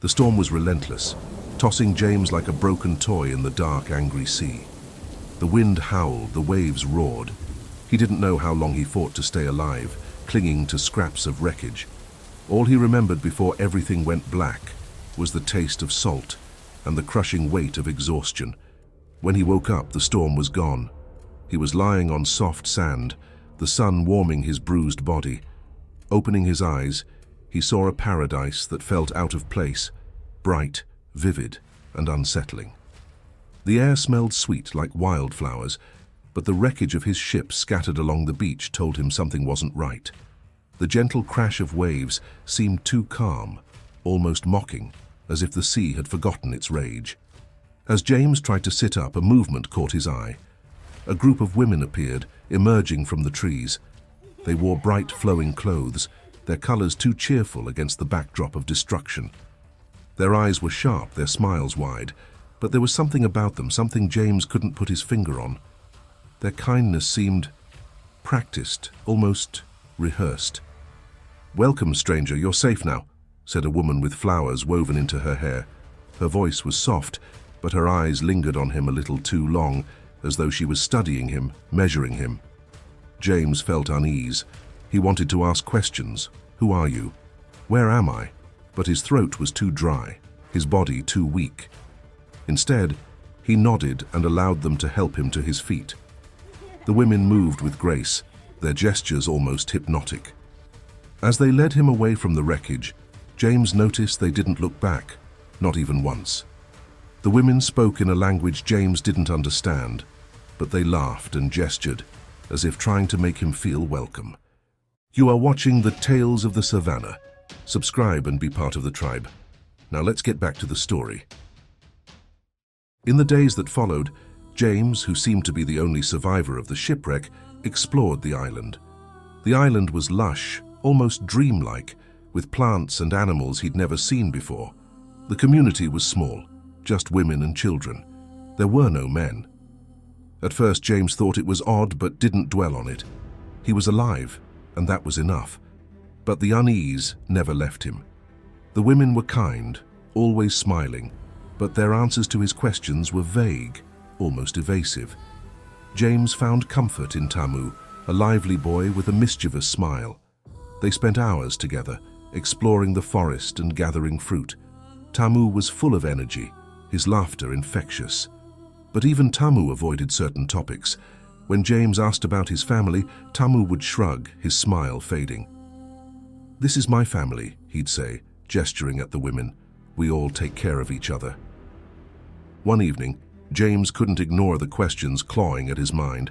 The storm was relentless, tossing James like a broken toy in the dark, angry sea. The wind howled, the waves roared. He didn't know how long he fought to stay alive, clinging to scraps of wreckage. All he remembered before everything went black was the taste of salt and the crushing weight of exhaustion. When he woke up, the storm was gone. He was lying on soft sand, the sun warming his bruised body. Opening his eyes, he saw a paradise that felt out of place, bright, vivid, and unsettling. The air smelled sweet like wildflowers, but the wreckage of his ship scattered along the beach told him something wasn't right. The gentle crash of waves seemed too calm, almost mocking, as if the sea had forgotten its rage. As James tried to sit up, a movement caught his eye. A group of women appeared, emerging from the trees. They wore bright, flowing clothes, their colors too cheerful against the backdrop of destruction. Their eyes were sharp, their smiles wide, but there was something about them, something James couldn't put his finger on. Their kindness seemed practiced, almost rehearsed. "Welcome, stranger, you're safe now," said a woman with flowers woven into her hair. Her voice was soft, but her eyes lingered on him a little too long, as though she was studying him, measuring him. James felt unease. He wanted to ask questions. Who are you? Where am I? But his throat was too dry, his body too weak. Instead, he nodded and allowed them to help him to his feet. The women moved with grace, their gestures almost hypnotic. As they led him away from the wreckage, James noticed they didn't look back, not even once. The women spoke in a language James didn't understand, but they laughed and gestured, as if trying to make him feel welcome. You are watching the Tales of the Savannah. Subscribe and be part of the tribe. Now let's get back to the story. In the days that followed, James, who seemed to be the only survivor of the shipwreck, explored the island. The island was lush, almost dreamlike, with plants and animals he'd never seen before. The community was small, just women and children. There were no men. At first, James thought it was odd but didn't dwell on it. He was alive, and that was enough. But the unease never left him. The women were kind, always smiling, but their answers to his questions were vague, almost evasive. James found comfort in Tamu, a lively boy with a mischievous smile. They spent hours together, exploring the forest and gathering fruit. Tamu was full of energy, his laughter infectious. But even Tamu avoided certain topics. When James asked about his family, Tamu would shrug, his smile fading. "This is my family," he'd say, gesturing at the women. "We all take care of each other." One evening, James couldn't ignore the questions clawing at his mind.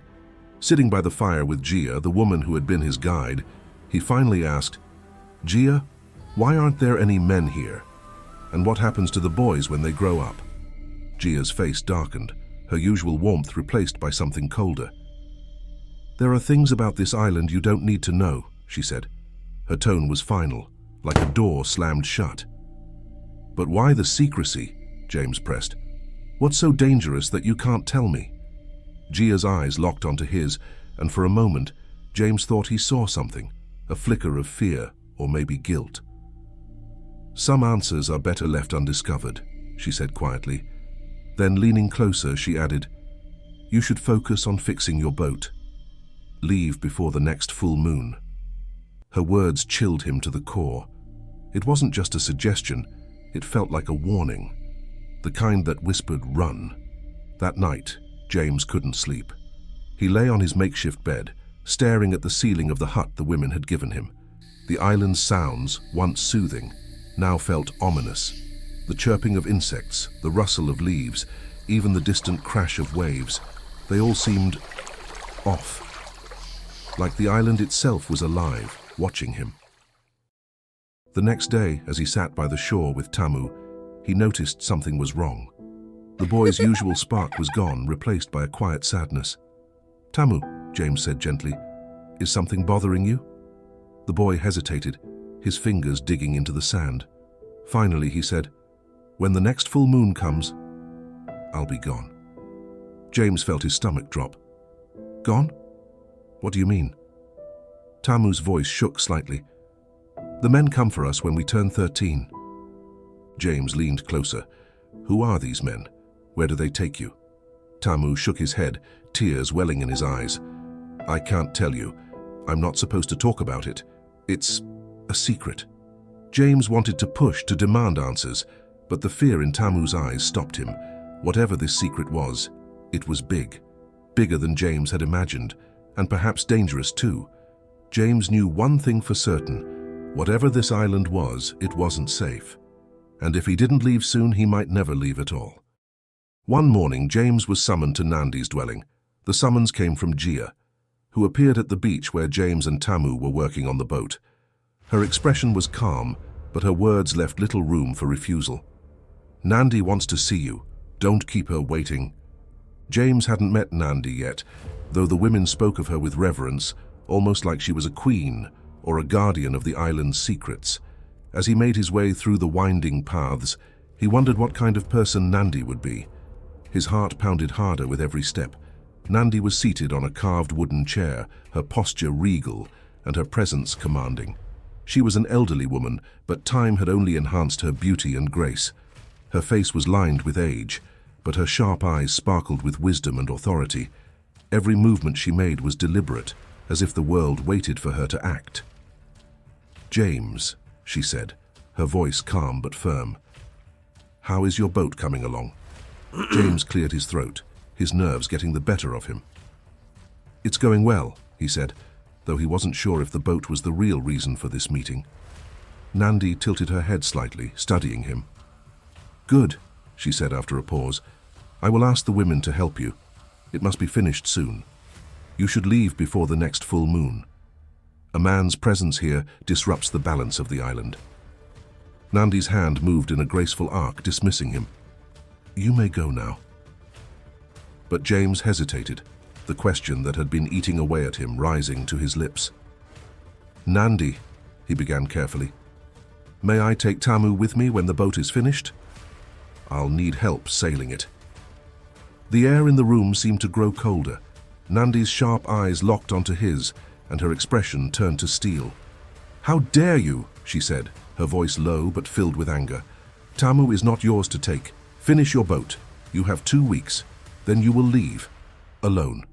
Sitting by the fire with Gia, the woman who had been his guide, he finally asked, "Gia, why aren't there any men here? And what happens to the boys when they grow up?" Gia's face darkened, her usual warmth replaced by something colder. "There are things about this island you don't need to know," she said. Her tone was final, like a door slammed shut. "But why the secrecy?" James pressed. "What's so dangerous that you can't tell me?" Gia's eyes locked onto his, and for a moment, James thought he saw something, a flicker of fear or maybe guilt. "Some answers are better left undiscovered," she said quietly. Then, leaning closer, she added, "You should focus on fixing your boat. Leave before the next full moon." Her words chilled him to the core. It wasn't just a suggestion, it felt like a warning. The kind that whispered, "Run." That night, James couldn't sleep. He lay on his makeshift bed, staring at the ceiling of the hut the women had given him. The island's sounds, once soothing, now felt ominous. The chirping of insects, the rustle of leaves, even the distant crash of waves, they all seemed off. Like the island itself was alive, watching him. The next day, as he sat by the shore with Tamu, he noticed something was wrong. The boy's usual spark was gone, replaced by a quiet sadness. "Tamu," James said gently, "is something bothering you?" The boy hesitated, his fingers digging into the sand. Finally, he said, "When the next full moon comes, I'll be gone." James felt his stomach drop. "Gone? What do you mean?" Tamu's voice shook slightly. "The men come for us when we turn 13. James leaned closer. Who are these men? Where do they take you? Tamu shook his head, tears welling in his eyes. I can't tell you. I'm not supposed to talk about it. It's a secret. James wanted to push, to demand answers, but the fear in Tamu's eyes stopped him. Whatever this secret was, it was big. Bigger than James had imagined, and perhaps dangerous too. James knew one thing for certain. Whatever this island was, it wasn't safe. And if he didn't leave soon, he might never leave at all. One morning, James was summoned to Nandy's dwelling. The summons came from Gia, who appeared at the beach where James and Tamu were working on the boat. Her expression was calm, but her words left little room for refusal. Nandy wants to see you. Don't keep her waiting. James hadn't met Nandy yet, though the women spoke of her with reverence, almost like she was a queen or a guardian of the island's secrets. As he made his way through the winding paths, he wondered what kind of person Nandy would be. His heart pounded harder with every step. Nandy was seated on a carved wooden chair, her posture regal and her presence commanding. She was an elderly woman, but time had only enhanced her beauty and grace. Her face was lined with age, but her sharp eyes sparkled with wisdom and authority. Every movement she made was deliberate, as if the world waited for her to act. James, she said, her voice calm but firm. How is your boat coming along? James cleared his throat, his nerves getting the better of him. It's going well, he said, though he wasn't sure if the boat was the real reason for this meeting. Nandy tilted her head slightly, studying him. Good, she said after a pause. I will ask the women to help you. It must be finished soon. You should leave before the next full moon. A man's presence here disrupts the balance of the island. Nandy's hand moved in a graceful arc, dismissing him. You may go now. But James hesitated, the question that had been eating away at him rising to his lips. Nandy, he began carefully, may I take Tamu with me when the boat is finished? I'll need help sailing it. The air in the room seemed to grow colder. Nandy's sharp eyes locked onto his, and her expression turned to steel. How dare you, she said, her voice low but filled with anger. Tamu is not yours to take. Finish your boat. You have 2 weeks. Then you will leave. Alone.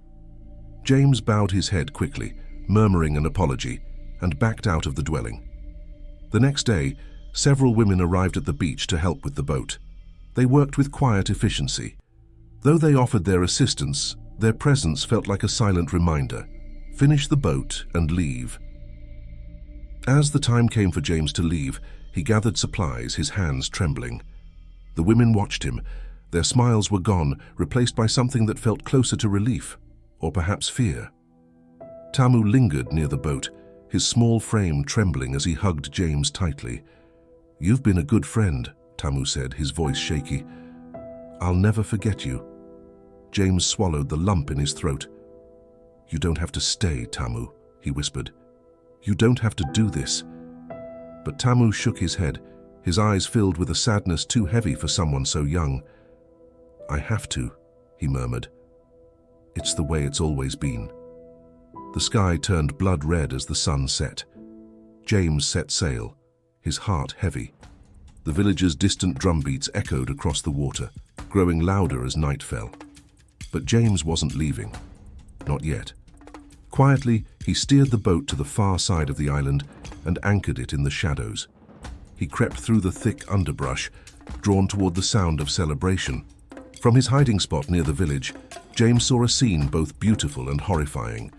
James bowed his head quickly, murmuring an apology, and backed out of the dwelling. The next day, several women arrived at the beach to help with the boat. They worked with quiet efficiency. Though they offered their assistance, their presence felt like a silent reminder. Finish the boat and leave. As the time came for James to leave, he gathered supplies, his hands trembling. The women watched him. Their smiles were gone, replaced by something that felt closer to relief, or perhaps fear. Tamu lingered near the boat, his small frame trembling as he hugged James tightly. You've been a good friend, Tamu said, his voice shaky. I'll never forget you. James swallowed the lump in his throat. You don't have to stay, Tamu, he whispered. You don't have to do this. But Tamu shook his head, his eyes filled with a sadness too heavy for someone so young. I have to, he murmured. It's the way it's always been. The sky turned blood red as the sun set. James set sail, his heart heavy. The village's distant drumbeats echoed across the water, growing louder as night fell. But James wasn't leaving. Not yet. Quietly, he steered the boat to the far side of the island and anchored it in the shadows. He crept through the thick underbrush, drawn toward the sound of celebration. From his hiding spot near the village, James saw a scene both beautiful and horrifying.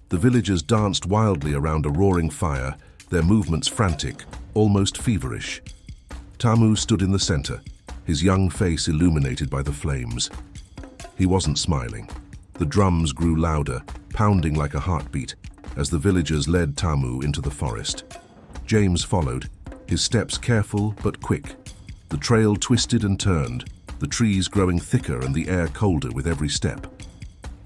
The villagers danced wildly around a roaring fire, their movements frantic, almost feverish. Tamu stood in the center, his young face illuminated by the flames. He wasn't smiling. The drums grew louder, pounding like a heartbeat, as the villagers led Tamu into the forest. James followed, his steps careful but quick. The trail twisted and turned, the trees growing thicker and the air colder with every step.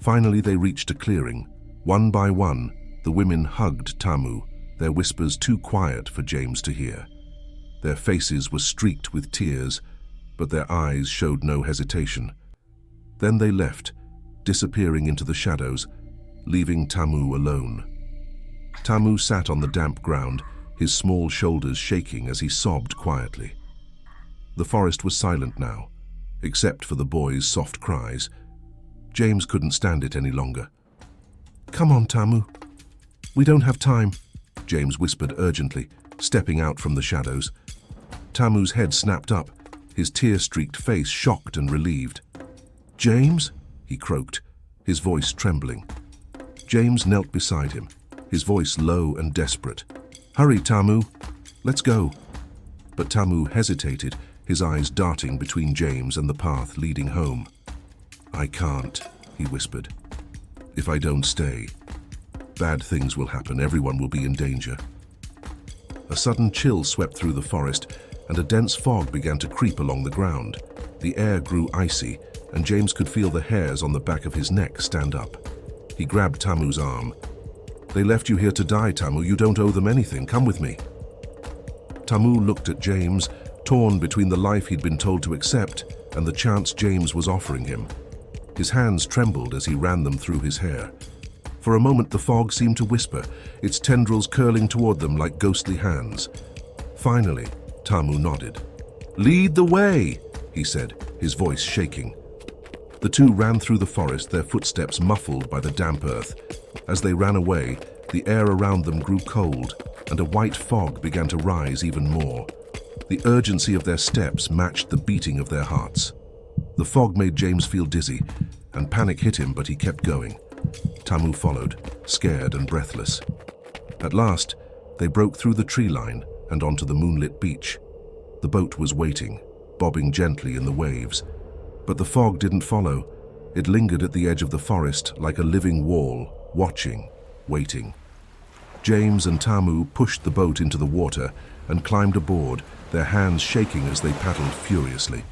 Finally, they reached a clearing. One by one, the women hugged Tamu, their whispers too quiet for James to hear. Their faces were streaked with tears, but their eyes showed no hesitation. Then they left, disappearing into the shadows, leaving Tamu alone. Tamu sat on the damp ground, his small shoulders shaking as he sobbed quietly. The forest was silent now, except for the boys' soft cries. James couldn't stand it any longer. "Come on, Tamu. We don't have time," James whispered urgently, stepping out from the shadows. Tamu's head snapped up, his tear-streaked face shocked and relieved. "James?" he croaked, his voice trembling. James knelt beside him, his voice low and desperate. "Hurry, Tamu. Let's go." But Tamu hesitated, his eyes darting between James and the path leading home. "I can't," he whispered. "If I don't stay, bad things will happen. Everyone will be in danger." A sudden chill swept through the forest, and a dense fog began to creep along the ground. The air grew icy, and James could feel the hairs on the back of his neck stand up. He grabbed Tamu's arm. "They left you here to die, Tamu. You don't owe them anything. Come with me." Tamu looked at James, torn between the life he'd been told to accept and the chance James was offering him. His hands trembled as he ran them through his hair. For a moment the fog seemed to whisper, its tendrils curling toward them like ghostly hands. Finally, Tamu nodded. "Lead the way," he said, his voice shaking. The two ran through the forest, their footsteps muffled by the damp earth. As they ran away, the air around them grew cold, and a white fog began to rise even more. The urgency of their steps matched the beating of their hearts. The fog made James feel dizzy, and panic hit him, but he kept going. Tamu followed, scared and breathless. At last, they broke through the tree line and onto the moonlit beach. The boat was waiting, bobbing gently in the waves. But the fog didn't follow. It lingered at the edge of the forest like a living wall, watching, waiting. James and Tamu pushed the boat into the water and climbed aboard, their hands shaking as they paddled furiously.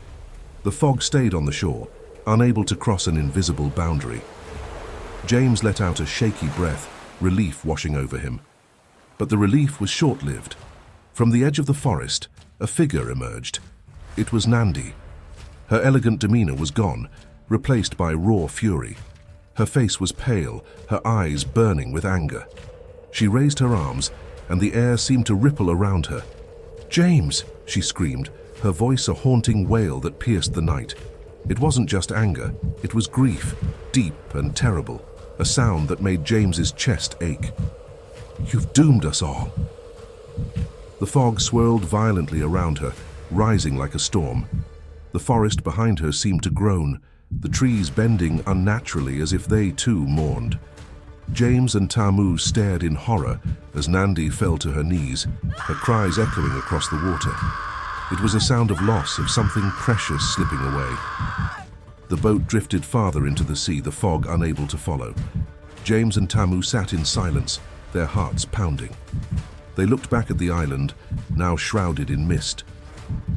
The fog stayed on the shore, unable to cross an invisible boundary. James let out a shaky breath, relief washing over him. But the relief was short-lived. From the edge of the forest, a figure emerged. It was Nandy. Her elegant demeanor was gone, replaced by raw fury. Her face was pale, her eyes burning with anger. She raised her arms, and the air seemed to ripple around her. "James!" she screamed, her voice a haunting wail that pierced the night. It wasn't just anger, it was grief, deep and terrible, a sound that made James's chest ache. "You've doomed us all." The fog swirled violently around her, rising like a storm. The forest behind her seemed to groan, the trees bending unnaturally as if they too mourned. James and Tamu stared in horror as Nandy fell to her knees, her cries echoing across the water. It was a sound of loss, of something precious slipping away. The boat drifted farther into the sea, the fog unable to follow. James and Tamu sat in silence, their hearts pounding. They looked back at the island, now shrouded in mist.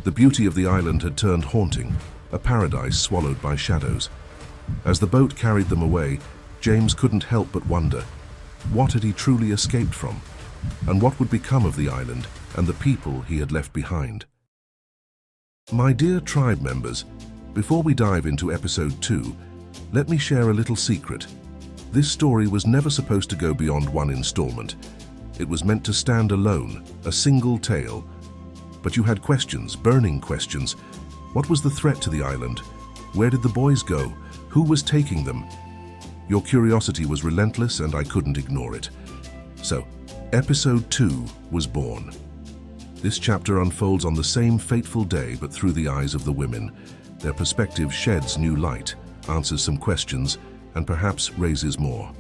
The beauty of the island had turned haunting, a paradise swallowed by shadows. As the boat carried them away, James couldn't help but wonder, what had he truly escaped from? And what would become of the island and the people he had left behind? My dear tribe members, before we dive into episode 2, let me share a little secret. This story was never supposed to go beyond one installment. It was meant to stand alone, a single tale. But you had questions, burning questions. What was the threat to the island? Where did the boys go? Who was taking them? Your curiosity was relentless and I couldn't ignore it. So, episode 2 was born. This chapter unfolds on the same fateful day but through the eyes of the women. Their perspective sheds new light, answers some questions, and perhaps raises more.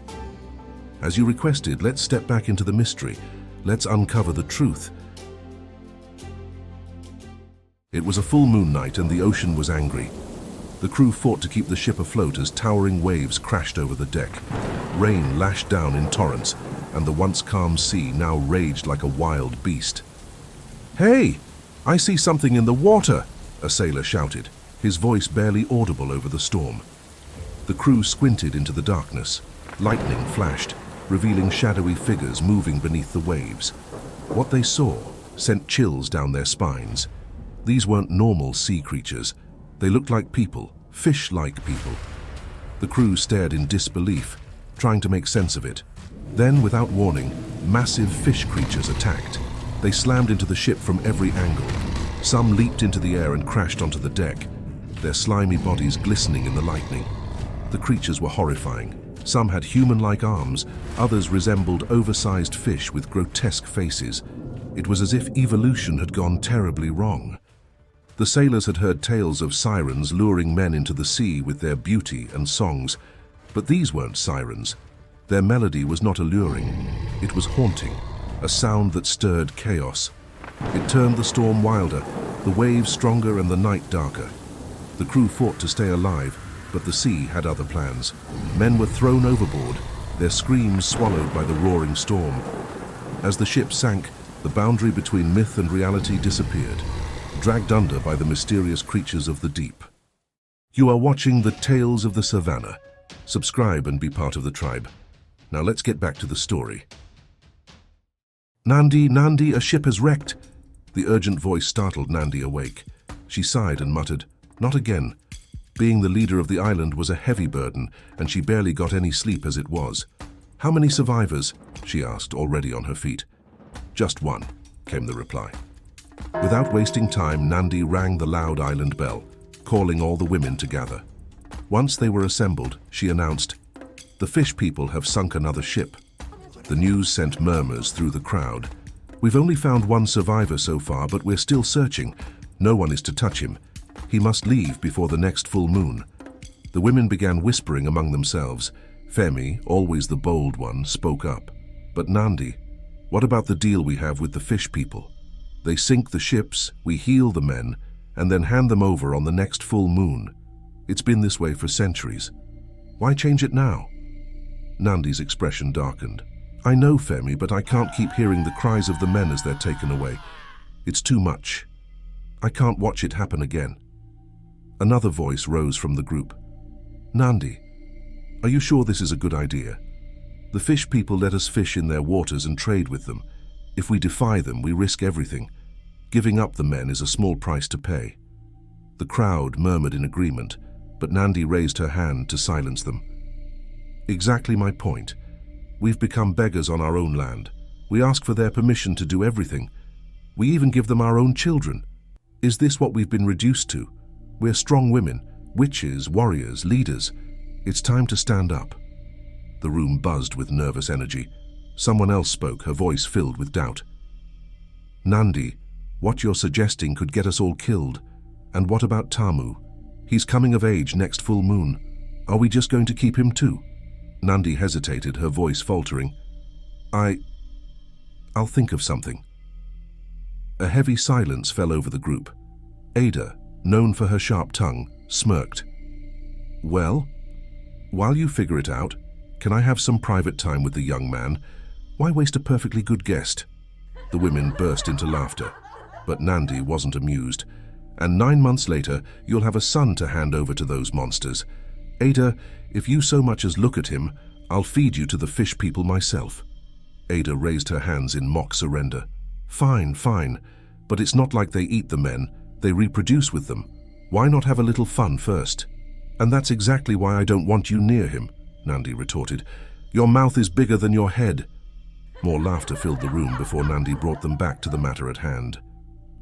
As you requested, let's step back into the mystery. Let's uncover the truth. It was a full moon night and the ocean was angry. The crew fought to keep the ship afloat as towering waves crashed over the deck. Rain lashed down in torrents, and the once calm sea now raged like a wild beast. "Hey! I see something in the water!" a sailor shouted, his voice barely audible over the storm. The crew squinted into the darkness. Lightning flashed, revealing shadowy figures moving beneath the waves. What they saw sent chills down their spines. These weren't normal sea creatures. They looked like people, fish-like people. The crew stared in disbelief, trying to make sense of it. Then, without warning, massive fish creatures attacked. They slammed into the ship from every angle. Some leaped into the air and crashed onto the deck, their slimy bodies glistening in the lightning. The creatures were horrifying. Some had human-like arms, others resembled oversized fish with grotesque faces. It was as if evolution had gone terribly wrong. The sailors had heard tales of sirens luring men into the sea with their beauty and songs, but these weren't sirens. Their melody was not alluring. It was haunting, a sound that stirred chaos. It turned the storm wilder, the waves stronger and the night darker. The crew fought to stay alive, but the sea had other plans. Men were thrown overboard, their screams swallowed by the roaring storm. As the ship sank, the boundary between myth and reality disappeared, dragged under by the mysterious creatures of the deep. You are watching the Tales of the Savannah. Subscribe and be part of the tribe. Now let's get back to the story. Nandy, Nandy, a ship has wrecked. The urgent voice startled Nandy awake. She sighed and muttered, "Not again." Being the leader of the island was a heavy burden, and she barely got any sleep as it was. "How many survivors?" she asked, already on her feet. "Just one," came the reply. Without wasting time, Nandy rang the loud island bell, calling all the women to gather. Once they were assembled, she announced, "The fish people have sunk another ship." The news sent murmurs through the crowd. "We've only found one survivor so far, but we're still searching. No one is to touch him. He must leave before the next full moon." The women began whispering among themselves. Femi, always the bold one, spoke up. "But Nandy, what about the deal we have with the fish people? They sink the ships, we heal the men, and then hand them over on the next full moon. It's been this way for centuries. Why change it now?" Nandy's expression darkened. "I know, Femi, but I can't keep hearing the cries of the men as they're taken away. It's too much. I can't watch it happen again." Another voice rose from the group. "Nandy, are you sure this is a good idea? The fish people let us fish in their waters and trade with them. If we defy them, we risk everything. Giving up the men is a small price to pay." The crowd murmured in agreement, but Nandy raised her hand to silence them. "Exactly my point. We've become beggars on our own land. We ask for their permission to do everything. We even give them our own children. Is this what we've been reduced to? We're strong women, witches, warriors, leaders. It's time to stand up." The room buzzed with nervous energy. Someone else spoke, her voice filled with doubt. "Nandy, what you're suggesting could get us all killed. And what about Tamu? He's coming of age next full moon. Are we just going to keep him too?" Nandy hesitated, her voice faltering. I'll think of something." A heavy silence fell over the group. Ada, known for her sharp tongue, smirked. "Well, while you figure it out, can I have some private time with the young man? Why waste a perfectly good guest?" The women burst into laughter, but Nandy wasn't amused. "And 9 months later, you'll have a son to hand over to those monsters. Ada, if you so much as look at him, I'll feed you to the fish people myself." Ada raised her hands in mock surrender. Fine, but it's not like they eat the men, they reproduce with them. Why not have a little fun first?" "And that's exactly why I don't want you near him," Nandy retorted. "Your mouth is bigger than your head." More laughter filled the room before Nandy brought them back to the matter at hand.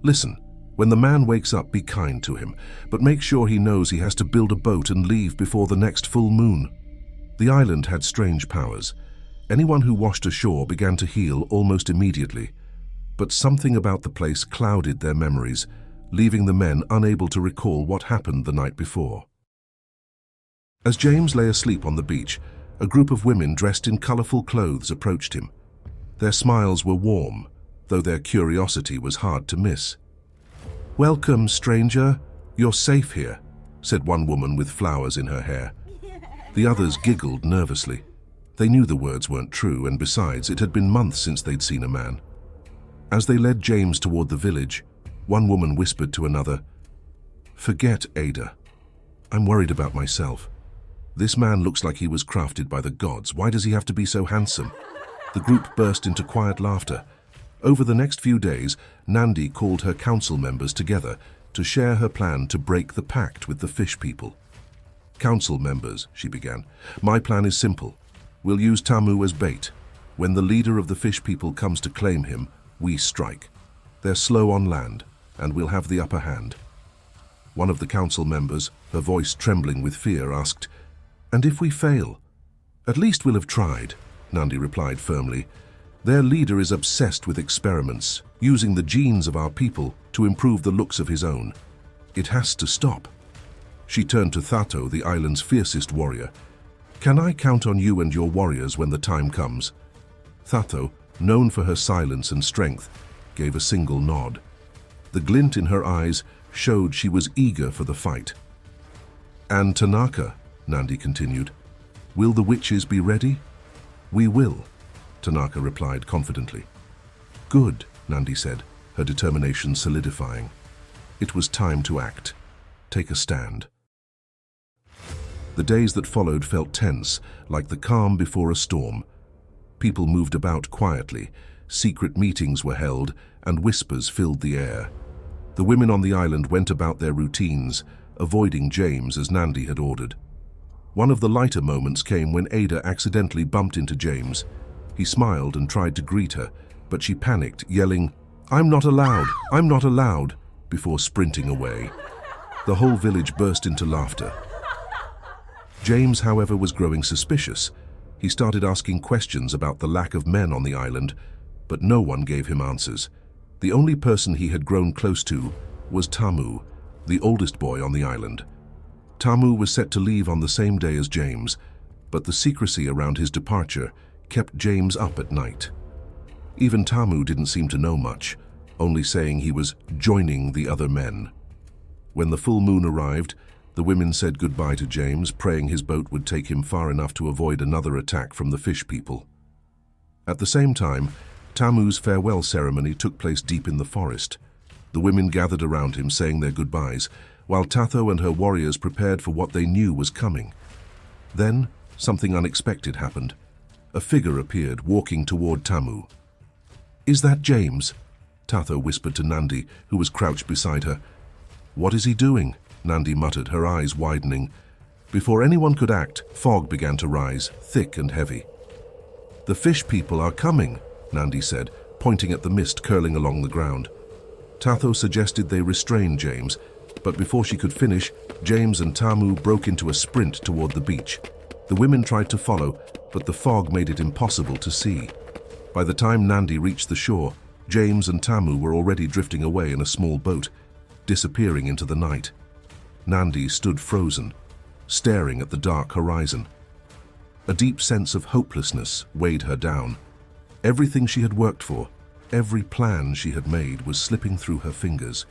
"Listen, when the man wakes up, be kind to him, but make sure he knows he has to build a boat and leave before the next full moon." The island had strange powers. Anyone who washed ashore began to heal almost immediately, but something about the place clouded their memories, leaving the men unable to recall what happened the night before. As James lay asleep on the beach, a group of women dressed in colorful clothes approached him. Their smiles were warm, though their curiosity was hard to miss. "Welcome, stranger. You're safe here," said one woman with flowers in her hair. The others giggled nervously. They knew the words weren't true, and besides, it had been months since they'd seen a man. As they led James toward the village, one woman whispered to another, "Forget Ada. I'm worried about myself. This man looks like he was crafted by the gods. Why does he have to be so handsome?" The group burst into quiet laughter. Over the next few days, Nandy called her council members together to share her plan to break the pact with the fish people. "Council members," she began, "my plan is simple. We'll use Tamu as bait. When the leader of the fish people comes to claim him, we strike. They're slow on land, and we'll have the upper hand. One of the council members, her voice trembling with fear, asked, "And if we fail?" "At least we'll have tried," Nandy replied firmly. "Their leader is obsessed with experiments, using the genes of our people to improve the looks of his own. It has to stop." She turned to Tamu, the island's fiercest warrior. "Can I count on you and your warriors when the time comes?" Tamu, known for her silence and strength, gave a single nod. The glint in her eyes showed she was eager for the fight. "And Tanaka," Nandy continued, "will the witches be ready?" "We will," Tanaka replied confidently. "Good," Nandy said, her determination solidifying. It was time to act. Take a stand. The days that followed felt tense, like the calm before a storm. People moved about quietly, secret meetings were held, and whispers filled the air. The women on the island went about their routines, avoiding James as Nandy had ordered. One of the lighter moments came when Ada accidentally bumped into James. He smiled and tried to greet her, but she panicked, yelling, "I'm not allowed! I'm not allowed!" before sprinting away. The whole village burst into laughter. James, however, was growing suspicious. He started asking questions about the lack of men on the island, but no one gave him answers. The only person he had grown close to was Tamu, the oldest boy on the island. Tamu was set to leave on the same day as James, but the secrecy around his departure kept James up at night. Even Tamu didn't seem to know much, only saying he was joining the other men. When the full moon arrived, the women said goodbye to James, praying his boat would take him far enough to avoid another attack from the fish people. At the same time, Tamu's farewell ceremony took place deep in the forest. The women gathered around him, saying their goodbyes, while Tamu and her warriors prepared for what they knew was coming. Then, something unexpected happened. A figure appeared, walking toward Tamu. "Is that James?" Tamu whispered to Nandy, who was crouched beside her. "What is he doing?" Nandy muttered, her eyes widening. Before anyone could act, fog began to rise, thick and heavy. "The fish people are coming," Nandy said, pointing at the mist curling along the ground. Tamu suggested they restrain James, but before she could finish, James and Tamu broke into a sprint toward the beach. The women tried to follow, but the fog made it impossible to see. By the time Nandy reached the shore, James and Tamu were already drifting away in a small boat, disappearing into the night. Nandy stood frozen, staring at the dark horizon. A deep sense of hopelessness weighed her down. Everything she had worked for, every plan she had made was slipping through her fingers.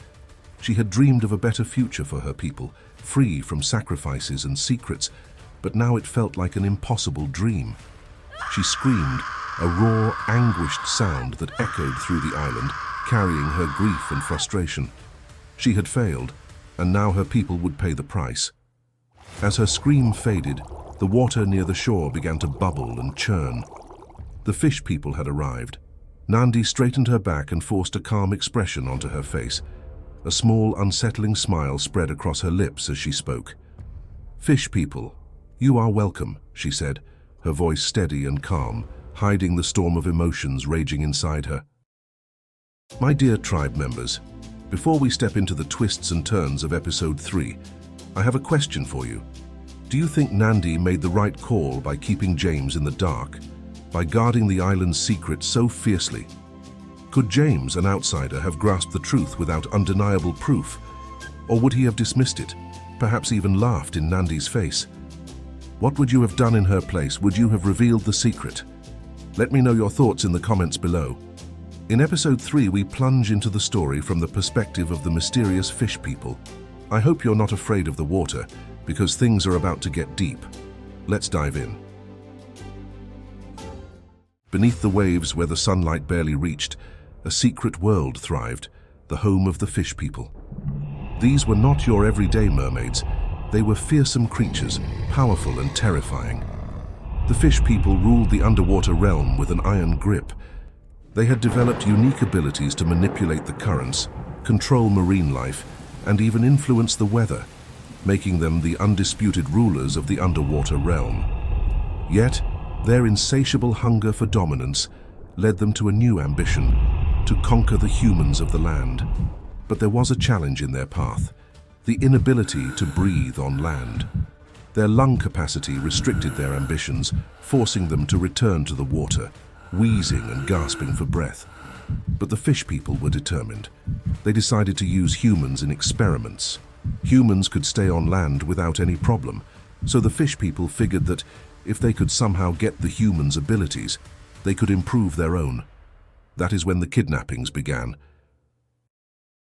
She had dreamed of a better future for her people, free from sacrifices and secrets, but now it felt like an impossible dream. She screamed, a raw, anguished sound that echoed through the island, carrying her grief and frustration. She had failed, and now her people would pay the price. As her scream faded, the water near the shore began to bubble and churn. The fish people had arrived. Nandy straightened her back and forced a calm expression onto her face. A small, unsettling smile spread across her lips as she spoke. "Fish people, you are welcome," she said, her voice steady and calm, hiding the storm of emotions raging inside her. "My dear tribe members, before we step into the twists and turns of episode 3, I have a question for you. Do you think Nandy made the right call by keeping James in the dark, by guarding the island's secret so fiercely? Could James, an outsider, have grasped the truth without undeniable proof? Or would he have dismissed it, perhaps even laughed in Nandy's face? What would you have done in her place? Would you have revealed the secret? Let me know your thoughts in the comments below. In episode 3, we plunge into the story from the perspective of the mysterious fish people. I hope you're not afraid of the water, because things are about to get deep. Let's dive in. Beneath the waves where the sunlight barely reached, a secret world thrived, the home of the fish people. These were not your everyday mermaids. They were fearsome creatures, powerful and terrifying. The fish people ruled the underwater realm with an iron grip. They had developed unique abilities to manipulate the currents, control marine life, and even influence the weather, making them the undisputed rulers of the underwater realm. Yet, their insatiable hunger for dominance led them to a new ambition: to conquer the humans of the land. But there was a challenge in their path: the inability to breathe on land. Their lung capacity restricted their ambitions, forcing them to return to the water, wheezing and gasping for breath. But the fish people were determined. They decided to use humans in experiments. Humans could stay on land without any problem, so the fish people figured that if they could somehow get the humans' abilities, they could improve their own. That is when the kidnappings began.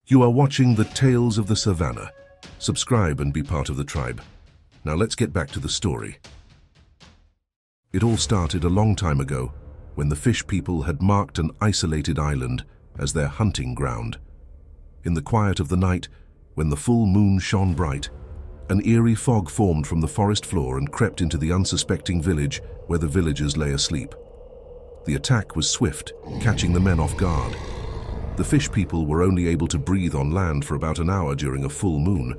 You are watching the Tales of the Savannah. Subscribe and be part of the tribe. Now let's get back to the story. It all started a long time ago, when the fish people had marked an isolated island as their hunting ground. In the quiet of the night, when the full moon shone bright, an eerie fog formed from the forest floor and crept into the unsuspecting village where the villagers lay asleep. The attack was swift, catching the men off guard. The fish people were only able to breathe on land for about an hour during a full moon,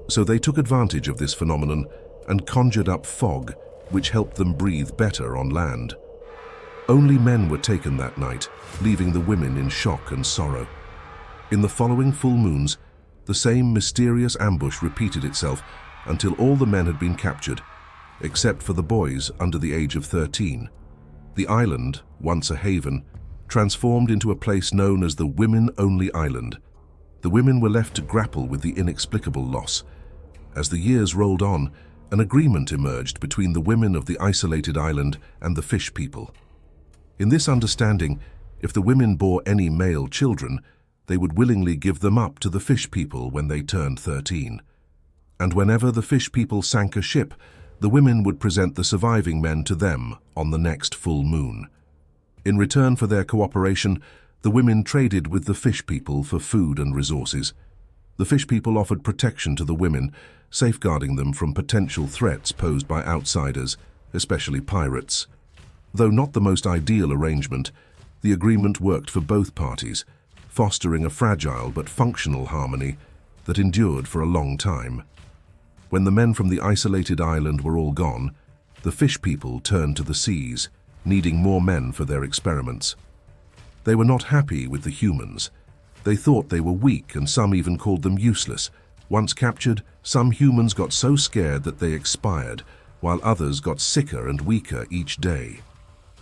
so they took advantage of this phenomenon and conjured up fog, which helped them breathe better on land. Only men were taken that night, leaving the women in shock and sorrow. In the following full moons, the same mysterious ambush repeated itself until all the men had been captured, except for the boys under the age of 13. The island, once a haven, transformed into a place known as the Women-Only Island. The women were left to grapple with the inexplicable loss. As the years rolled on, an agreement emerged between the women of the isolated island and the fish people. In this understanding, if the women bore any male children, they would willingly give them up to the fish people when they turned 13. And whenever the fish people sank a ship, the women would present the surviving men to them on the next full moon. In return for their cooperation, the women traded with the fish people for food and resources. The fish people offered protection to the women, safeguarding them from potential threats posed by outsiders, especially pirates. Though not the most ideal arrangement, the agreement worked for both parties, fostering a fragile but functional harmony that endured for a long time. When the men from the isolated island were all gone, the fish people turned to the seas, needing more men for their experiments. They were not happy with the humans. They thought they were weak, and some even called them useless. Once captured, some humans got so scared that they expired, while others got sicker and weaker each day.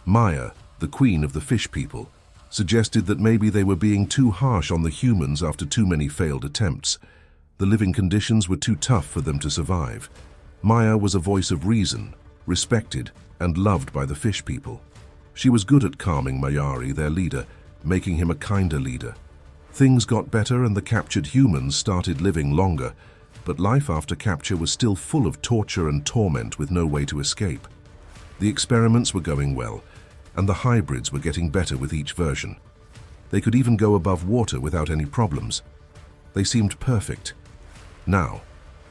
Maya, the queen of the fish people, suggested that maybe they were being too harsh on the humans after too many failed attempts. The living conditions were too tough for them to survive. Maya was a voice of reason, respected and loved by the fish people. She was good at calming Mayari, their leader, making him a kinder leader. Things got better and the captured humans started living longer, but life after capture was still full of torture and torment with no way to escape. The experiments were going well, and the hybrids were getting better with each version. They could even go above water without any problems. They seemed perfect. Now,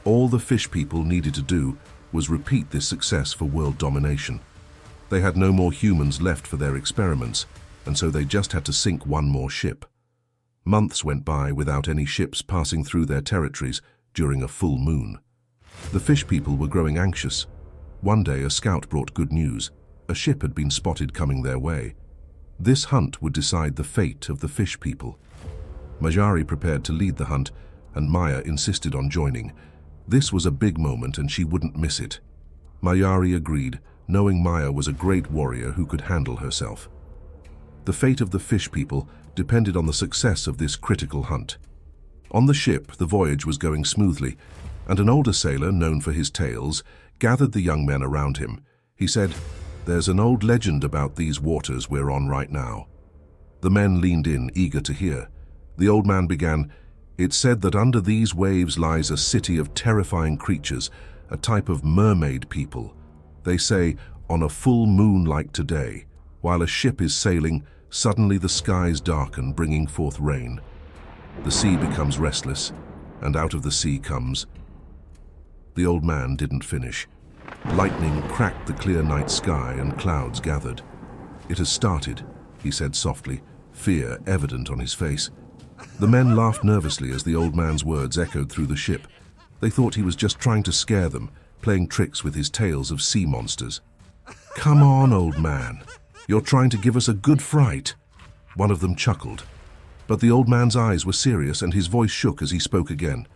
all the fish people needed to do was repeat this success for world domination. They had no more humans left for their experiments, and so they just had to sink one more ship. Months went by without any ships passing through their territories during a full moon. The fish people were growing anxious. One day a scout brought good news. A ship had been spotted coming their way. This hunt would decide the fate of the fish people. Mayari prepared to lead the hunt, and Maya insisted on joining. This was a big moment and she wouldn't miss it. Mayari agreed, knowing Maya was a great warrior who could handle herself. The fate of the fish people depended on the success of this critical hunt. On the ship, the voyage was going smoothly, and an older sailor, known for his tales, gathered the young men around him. He said, "There's an old legend about these waters we're on right now." The men leaned in, eager to hear. The old man began, "It's said that under these waves lies a city of terrifying creatures, a type of mermaid people. They say, on a full moon like today, while a ship is sailing, suddenly the skies darken, bringing forth rain. The sea becomes restless, and out of the sea comes..." The old man didn't finish. Lightning cracked the clear night sky and clouds gathered. "It has started," he said softly, fear evident on his face. The men laughed nervously as the old man's words echoed through the ship. They thought he was just trying to scare them, playing tricks with his tales of sea monsters. "Come on, old man. You're trying to give us a good fright." One of them chuckled. But the old man's eyes were serious and his voice shook as he spoke again.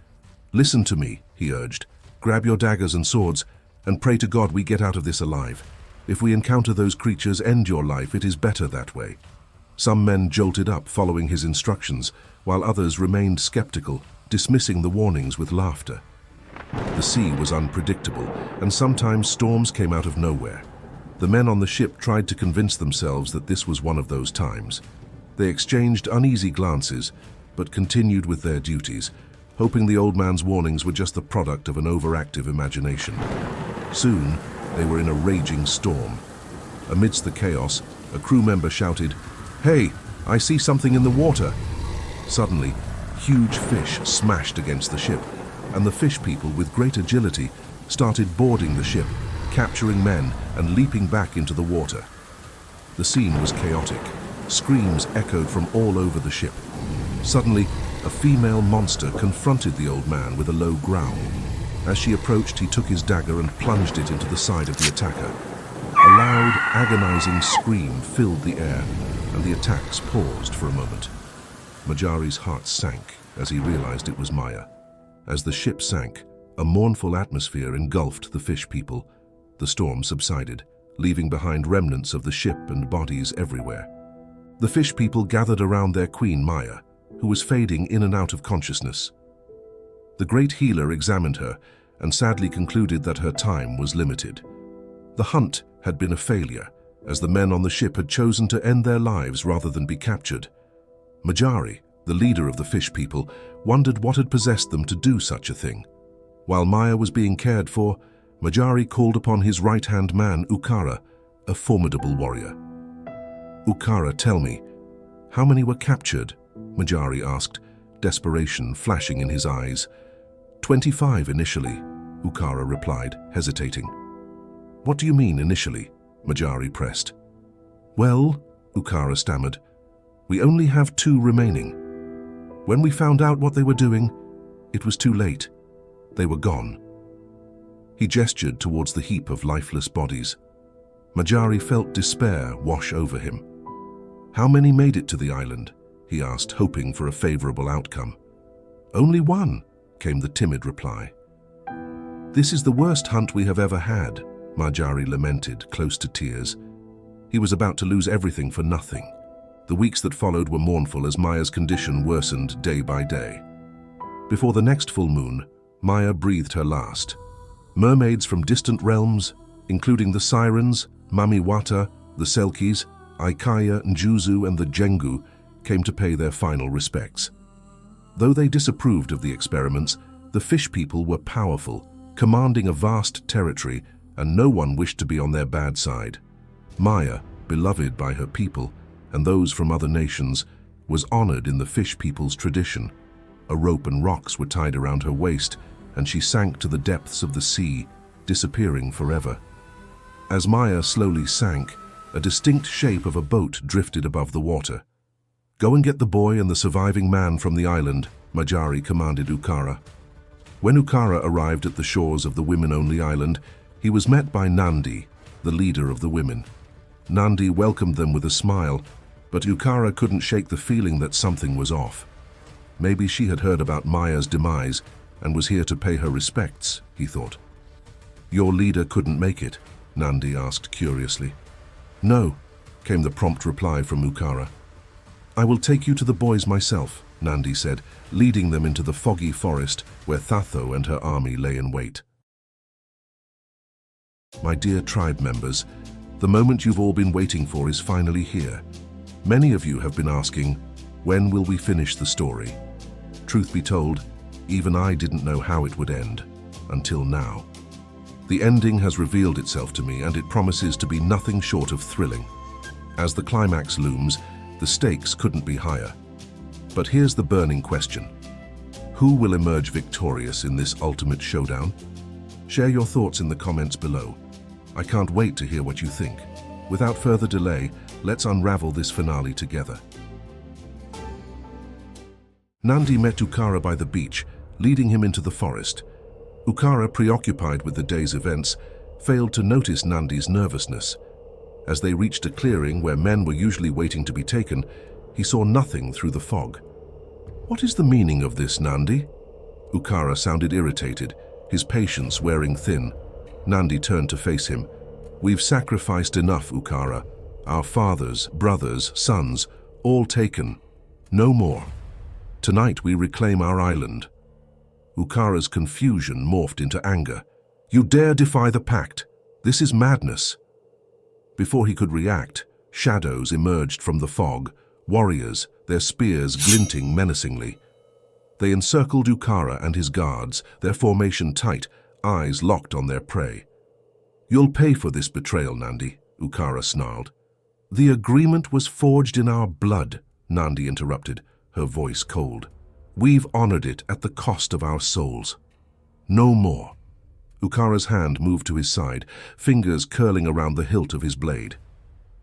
"Listen to me," he urged. "Grab your daggers and swords and pray to God we get out of this alive. If we encounter those creatures, end your life. It is better that way." Some men jolted up following his instructions, while others remained skeptical, dismissing the warnings with laughter. The sea was unpredictable, and sometimes storms came out of nowhere. The men on the ship tried to convince themselves that this was one of those times. They exchanged uneasy glances, but continued with their duties, hoping the old man's warnings were just the product of an overactive imagination. Soon, they were in a raging storm. Amidst the chaos, a crew member shouted, "Hey, I see something in the water!" Suddenly, huge fish smashed against the ship, and the fish people, with great agility, started boarding the ship, capturing men and leaping back into the water. The scene was chaotic. Screams echoed from all over the ship. Suddenly, a female monster confronted the old man with a low growl. As she approached, he took his dagger and plunged it into the side of the attacker. A loud, agonizing scream filled the air, and the attacks paused for a moment. Majari's heart sank as he realized it was Maya. As the ship sank, a mournful atmosphere engulfed the fish people. The storm subsided, leaving behind remnants of the ship and bodies everywhere. The fish people gathered around their queen Maya, who was fading in and out of consciousness. The great healer examined her and sadly concluded that her time was limited. The hunt had been a failure, as the men on the ship had chosen to end their lives rather than be captured. Majari, the leader of the fish people, wondered what had possessed them to do such a thing. While Maya was being cared for, Majari called upon his right-hand man, Ukara, a formidable warrior. "Ukara, tell me, how many were captured?" Majari asked, desperation flashing in his eyes. 25 initially," Ukara replied, hesitating. "What do you mean initially?" Majari pressed. "Well," Ukara stammered, "we only have 2 remaining. When we found out what they were doing, it was too late. They were gone." He gestured towards the heap of lifeless bodies. Majari felt despair wash over him. "How many made it to the island?" he asked, hoping for a favorable outcome. "Only 1," came the timid reply. "This is the worst hunt we have ever had," Majari lamented, close to tears. He was about to lose everything for nothing. The weeks that followed were mournful as Maya's condition worsened day by day. Before the next full moon, Maya breathed her last. Mermaids from distant realms, including the Sirens, Mamiwata, the Selkies, Aikaya, Njuzu, and the Jengu, came to pay their final respects. Though they disapproved of the experiments, the fish people were powerful, commanding a vast territory, and no one wished to be on their bad side. Maya, beloved by her people, and those from other nations, was honored in the fish people's tradition. A rope and rocks were tied around her waist, and she sank to the depths of the sea, disappearing forever. As Maya slowly sank, a distinct shape of a boat drifted above the water. "Go and get the boy and the surviving man from the island," Majari commanded Ukara. When Ukara arrived at the shores of the women-only island, he was met by Nandy, the leader of the women. Nandy welcomed them with a smile, but Ukara couldn't shake the feeling that something was off. Maybe she had heard about Maya's demise and was here to pay her respects, he thought. "Your leader couldn't make it?" Nandy asked curiously. "No," came the prompt reply from Ukara. "I will take you to the boys myself," Nandy said, leading them into the foggy forest where Thatho and her army lay in wait. My dear tribe members, the moment you've all been waiting for is finally here. Many of you have been asking, when will we finish the story? Truth be told, even I didn't know how it would end, until now. The ending has revealed itself to me, and it promises to be nothing short of thrilling. As the climax looms, the stakes couldn't be higher. But here's the burning question. Who will emerge victorious in this ultimate showdown? Share your thoughts in the comments below. I can't wait to hear what you think. Without further delay, let's unravel this finale together. Nandy met Ukara by the beach, leading him into the forest. Ukara, preoccupied with the day's events, failed to notice Nandy's nervousness. As they reached a clearing where men were usually waiting to be taken, He saw nothing through the fog. "What is the meaning of this, Nandy?" Ukara sounded irritated, his patience wearing thin. Nandy turned to face him. "We've sacrificed enough, Ukara. Our fathers, brothers, sons, all taken. No more. Tonight we reclaim our island." Ukara's confusion morphed into anger. "You dare defy the pact? This is madness." Before he could react, shadows emerged from the fog, warriors, their spears glinting menacingly. They encircled Ukara and his guards, their formation tight, eyes locked on their prey. "You'll pay for this betrayal, Nandy," Ukara snarled. "The agreement was forged in our blood," Nandy interrupted, her voice cold. "We've honored it at the cost of our souls. No more." Ukara's hand moved to his side, fingers curling around the hilt of his blade.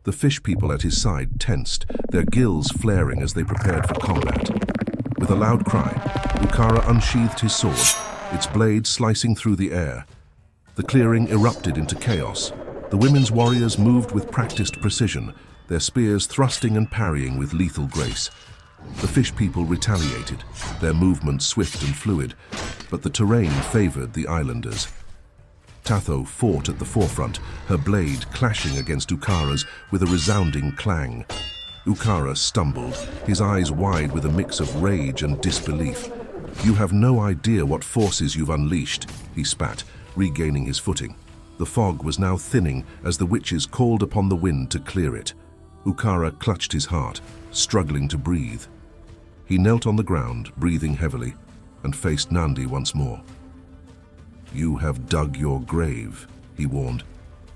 The fish people at his side tensed, their gills flaring as they prepared for combat. With a loud cry, Ukara unsheathed his sword, its blade slicing through the air. The clearing erupted into chaos. The women's warriors moved with practiced precision, their spears thrusting and parrying with lethal grace. The fish people retaliated, their movements swift and fluid, but the terrain favored the islanders. Tamu fought at the forefront, her blade clashing against Ukara's with a resounding clang. Ukara stumbled, his eyes wide with a mix of rage and disbelief. "You have no idea what forces you've unleashed," he spat, regaining his footing. The fog was now thinning as the witches called upon the wind to clear it. Ukara clutched his heart, struggling to breathe. He knelt on the ground, breathing heavily, and faced Nandy once more. "You have dug your grave," he warned,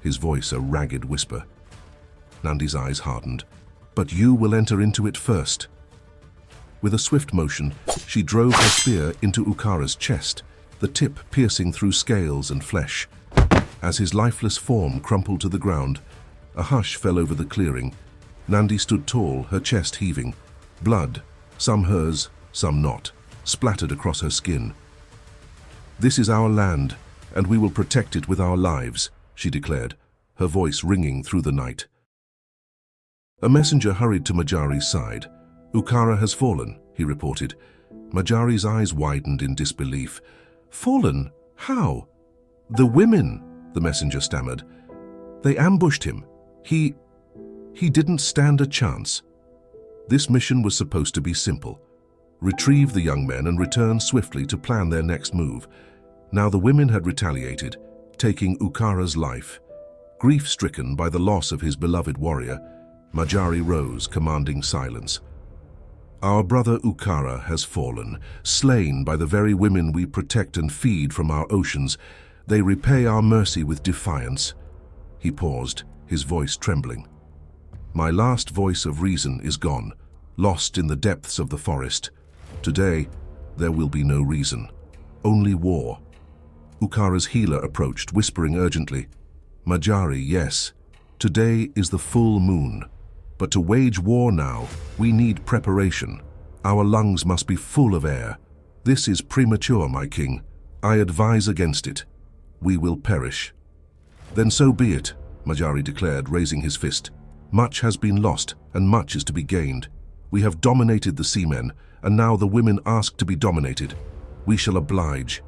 his voice a ragged whisper. Nandy's eyes hardened. "But you will enter into it first." With a swift motion, she drove her spear into Ukara's chest, the tip piercing through scales and flesh. As his lifeless form crumpled to the ground, a hush fell over the clearing. Nandy stood tall, her chest heaving. Blood, some hers, some not, splattered across her skin. "This is our land, and we will protect it with our lives," she declared, her voice ringing through the night. A messenger hurried to Majari's side. "Ukara has fallen," he reported. Majari's eyes widened in disbelief. "Fallen? How?" "The women," the messenger stammered. "They ambushed him. He didn't stand a chance." This mission was supposed to be simple. Retrieve the young men and return swiftly to plan their next move. Now the women had retaliated, taking Ukara's life. Grief-stricken by the loss of his beloved warrior, Majari rose, commanding silence. "Our brother Ukara has fallen, slain by the very women we protect and feed from our oceans. They repay our mercy with defiance." He paused, his voice trembling. "My last voice of reason is gone, lost in the depths of the forest. Today, there will be no reason, only war." Ukara's healer approached, whispering urgently, "Majari, yes, today is the full moon. But to wage war now, we need preparation. Our lungs must be full of air. This is premature, my king. I advise against it. We will perish." "Then so be it," Majari declared, raising his fist. "Much has been lost, and much is to be gained. We have dominated the seamen, and now the women ask to be dominated. We shall oblige."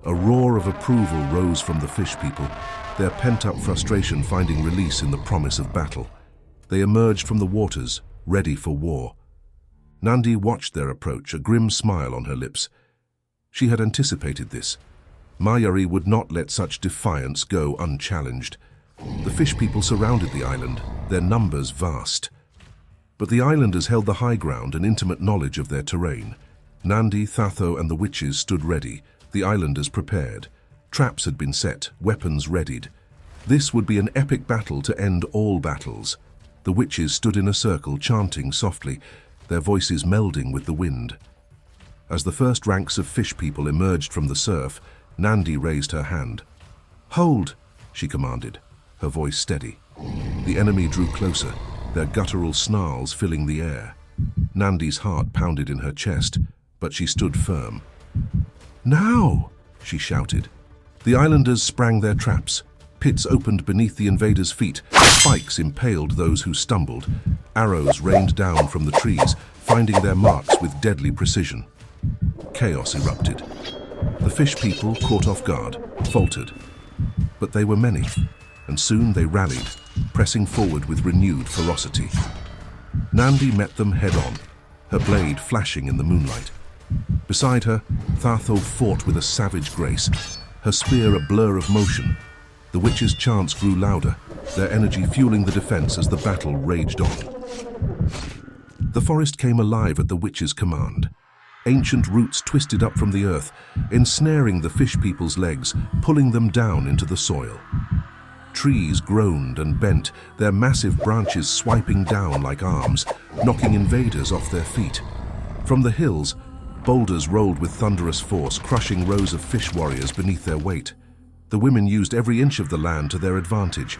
A roar of approval rose from the fish people, their pent-up frustration finding release in the promise of battle. They emerged from the waters, ready for war. Nandy watched their approach, a grim smile on her lips. She had anticipated this. Majari would not let such defiance go unchallenged. The fish people surrounded the island, their numbers vast. But the islanders held the high ground and intimate knowledge of their terrain. Nandy, Tamu, and the witches stood ready, the islanders prepared. Traps had been set, weapons readied. This would be an epic battle to end all battles. The witches stood in a circle, chanting softly, their voices melding with the wind. As the first ranks of fish people emerged from the surf, Nandy raised her hand. "Hold," she commanded, her voice steady. The enemy drew closer, their guttural snarls filling the air. Nandy's heart pounded in her chest, but she stood firm. "Now!" she shouted. The islanders sprang their traps. Pits opened beneath the invaders' feet, Spikes impaled those who stumbled. Arrows rained down from the trees, finding their marks with deadly precision. Chaos erupted. The fish people, caught off guard, faltered. But they were many, and soon they rallied, pressing forward with renewed ferocity. Nandy met them head-on, her blade flashing in the moonlight. Beside her, Tamu fought with a savage grace, her spear a blur of motion. The witches' chants grew louder, their energy fueling the defense as the battle raged on. The forest came alive at the witches' command. Ancient roots twisted up from the earth, ensnaring the fish people's legs, pulling them down into the soil. Trees groaned and bent, their massive branches swiping down like arms, knocking invaders off their feet. From the hills, boulders rolled with thunderous force, crushing rows of fish warriors beneath their weight. The women used every inch of the land to their advantage.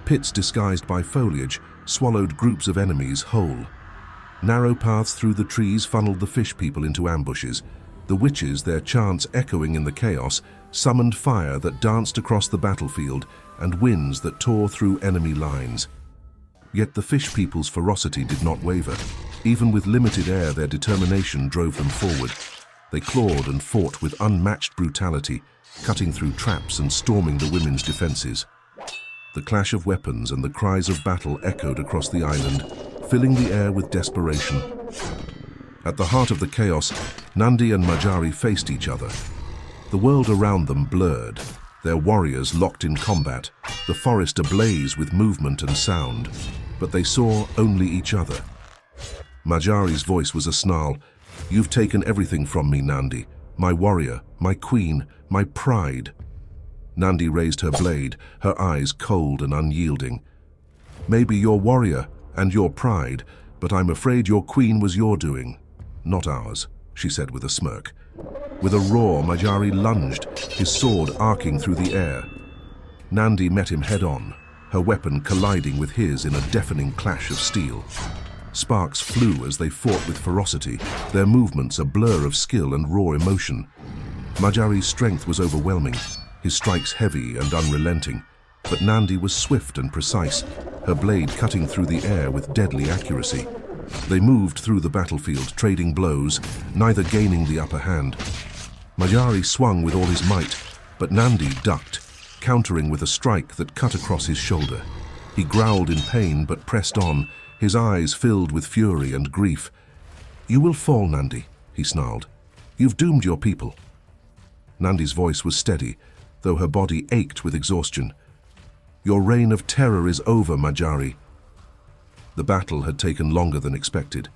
Pits disguised by foliage swallowed groups of enemies whole. Narrow paths through the trees funneled the fish people into ambushes. The witches, their chants echoing in the chaos, summoned fire that danced across the battlefield and winds that tore through enemy lines. Yet the fish people's ferocity did not waver. Even with limited air, their determination drove them forward. They clawed and fought with unmatched brutality, cutting through traps and storming the women's defenses. The clash of weapons and the cries of battle echoed across the island, filling the air with desperation. At the heart of the chaos, Nandy and Majari faced each other. The world around them blurred, their warriors locked in combat, the forest ablaze with movement and sound, but they saw only each other. Majari's voice was a snarl. "You've taken everything from me, Nandy. My warrior, my queen, my pride." Nandy raised her blade, her eyes cold and unyielding. "Maybe your warrior and your pride, but I'm afraid your queen was your doing, not ours," she said with a smirk. With a roar, Majari lunged, his sword arcing through the air. Nandy met him head-on, her weapon colliding with his in a deafening clash of steel. Sparks flew as they fought with ferocity, their movements a blur of skill and raw emotion. Majari's strength was overwhelming, his strikes heavy and unrelenting, but Nandy was swift and precise, her blade cutting through the air with deadly accuracy. They moved through the battlefield, trading blows, neither gaining the upper hand. Majari swung with all his might, but Nandy ducked, countering with a strike that cut across his shoulder. He growled in pain but pressed on, his eyes filled with fury and grief. "You will fall, Nandy," he snarled. "You've doomed your people." Nandy's voice was steady, though her body ached with exhaustion. "Your reign of terror is over, Majari." The battle had taken longer than expected.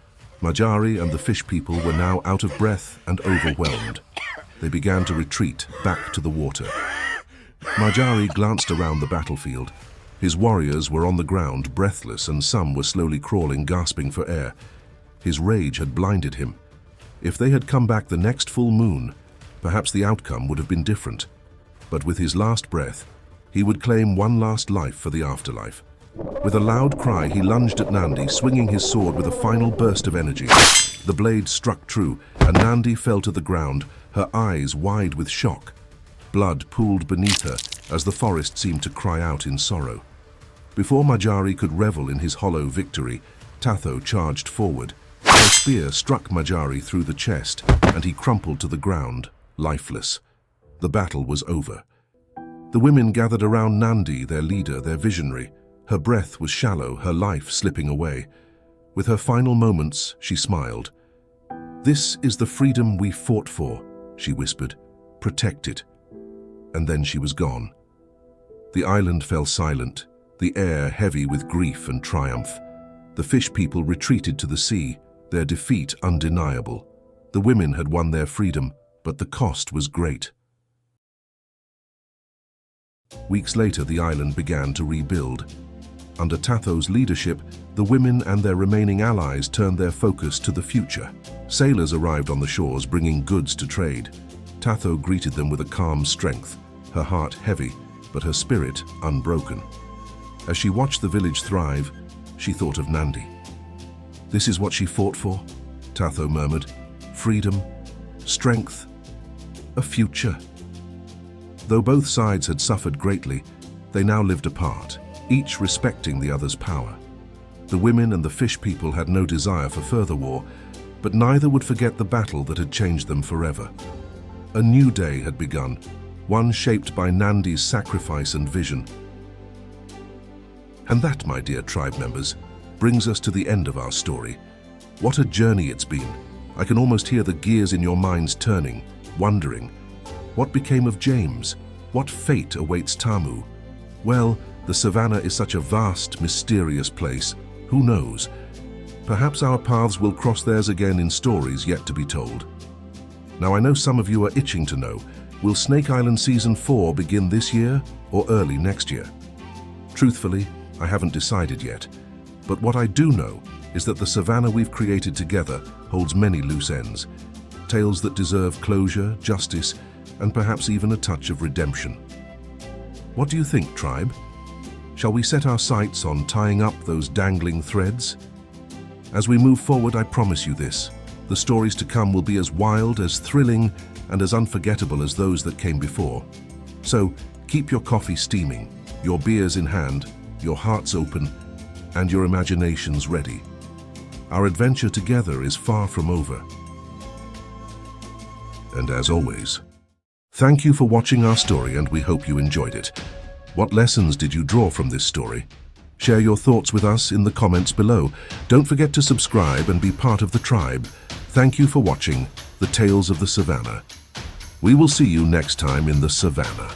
Majari and the fish people were now out of breath and overwhelmed. They began to retreat back to the water. Majari glanced around the battlefield. His warriors were on the ground, breathless, and some were slowly crawling, gasping for air. His rage had blinded him. If they had come back the next full moon, perhaps the outcome would have been different. But with his last breath, he would claim one last life for the afterlife. With a loud cry, he lunged at Nandy, swinging his sword with a final burst of energy. The blade struck true, and Nandy fell to the ground, her eyes wide with shock. Blood pooled beneath her as the forest seemed to cry out in sorrow. Before Majari could revel in his hollow victory, Tamu charged forward. Her spear struck Majari through the chest, and he crumpled to the ground, lifeless. The battle was over. The women gathered around Nandy, their leader, their visionary. Her breath was shallow, her life slipping away. With her final moments, she smiled. "This is the freedom we fought for," she whispered. "Protect it." And then she was gone. The island fell silent, the air heavy with grief and triumph. The fish people retreated to the sea, their defeat undeniable. The women had won their freedom, but the cost was great. Weeks later, the island began to rebuild. Under Tamu's leadership, the women and their remaining allies turned their focus to the future. Sailors arrived on the shores, bringing goods to trade. Tamu greeted them with a calm strength, her heart heavy, but her spirit unbroken. As she watched the village thrive, she thought of Nandy. "This is what she fought for," Tamu murmured. "Freedom, strength, a future." Though both sides had suffered greatly, they now lived apart. each respecting the other's power. The women and the fish people had no desire for further war, but neither would forget the battle that had changed them forever. A new day had begun, one shaped by Nandy's sacrifice and vision. And that, my dear tribe members, brings us to the end of our story. What a journey it's been. I can almost hear the gears in your minds turning, wondering, what became of James? What fate awaits Tamu? Well, the savannah is such a vast, mysterious place. Who knows? Perhaps our paths will cross theirs again in stories yet to be told. Now, I know some of you are itching to know, will Snake Island Season 4 begin this year or early next year? Truthfully, I haven't decided yet. But what I do know is that the savannah we've created together holds many loose ends. Tales that deserve closure, justice, and perhaps even a touch of redemption. What do you think, tribe? Shall we set our sights on tying up those dangling threads? As we move forward, I promise you this. The stories to come will be as wild, as thrilling, and as unforgettable as those that came before. So, keep your coffee steaming, your beers in hand, your hearts open, and your imaginations ready. Our adventure together is far from over. And as always, thank you for watching our story, and we hope you enjoyed it. What lessons did you draw from this story? Share your thoughts with us in the comments below. Don't forget to subscribe and be part of the tribe. Thank you for watching The Tales of the Savannah. We will see you next time in the Savannah.